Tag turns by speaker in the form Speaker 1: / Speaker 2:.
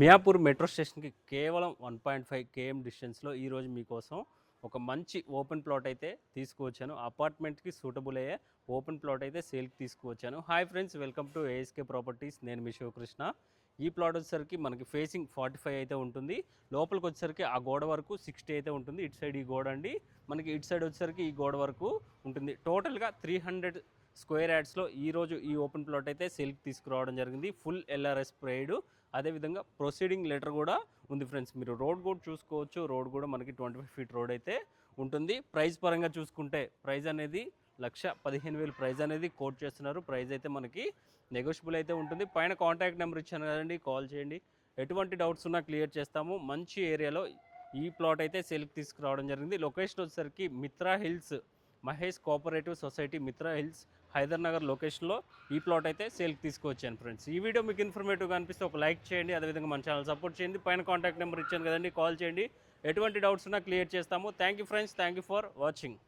Speaker 1: Miyapur metro స్టేషన్‌కి కేవలం 1.5 KM డిస్టెన్స్‌లో ఈరోజు మీకోసం ఒక మంచి ఓపెన్ ప్లాట్ అయితే తీసుకువచ్చాను. అపార్ట్మెంట్‌కి సూటబుల్ అయ్యే ఓపెన్ ప్లాట్ అయితే సేల్‌కి తీసుకువచ్చాను. Hi friends, welcome to ASK properties. నేను మీ శివకృష్ణ. ఈ ప్లాట్ వచ్చేసరికి మనకి ఫేసింగ్ 45 అయితే ఉంటుంది. లోపలికి వచ్చేసరికి ఆ గోడ వరకు 60 అయితే ఉంటుంది. ఇటు సైడ్ ఈ గోడ అండి. మనకి ఇటు సైడ్ వచ్చేసరికి ఈ గోడ వరకు ఉంటుంది. టోటల్‌గా 300 స్క్వేర్ యార్డ్స్లో ఈరోజు ఈ ఓపెన్ ప్లాట్ అయితే సేల్‌కి తీసుకురావడం జరిగింది. ఫుల్ ఎల్ఆర్ఎస్ స్ప్రేడ్, అదేవిధంగా ప్రొసీడింగ్ లెటర్ కూడా ఉంది ఫ్రెండ్స్. మీరు రోడ్ కూడా చూసుకోవచ్చు. రోడ్ కూడా మనకి 25 ఫీట్ రోడ్ అయితే ఉంటుంది. ప్రైస్ పరంగా చూసుకుంటే ప్రైస్ అనేది 1,15,000 ప్రైస్ అనేది కోట్ చేస్తున్నారు. ప్రైస్ అయితే మనకి నెగోషియబుల్ అయితే ఉంటుంది. పైన కాంటాక్ట్ నెంబర్ ఇచ్చాను కదండి, కాల్ చేయండి. ఎటువంటి డౌట్స్ ఉన్నా క్లియర్ చేస్తాము. మంచి ఏరియాలో ఈ ప్లాట్ అయితే సేల్కి తీసుకురావడం జరిగింది. లొకేషన్ వచ్చేసరికి Mitra Hills, Mahesh cooperative society, Mitra Hills, Hyder Nagar లొకేషన్లో ఈ ప్లాట్ అయితే సేల్కి తీసుకువచ్చాను ఫ్రెండ్స్. ఈ వీడియో మీకు ఇన్ఫర్మేటివ్గా అనిపిస్తే ఒక లైక్ చేయండి. అదేవిధంగా మన ఛానల్ సపోర్ట్ చేయండి. పైన కాంటాక్ట్ నెంబర్ ఇచ్చాను కదండి, కాల్ చేయండి. ఎటువంటి డౌట్స్ ఉన్నా క్లియర్ చేస్తాము. Thank you friends, thank you for watching.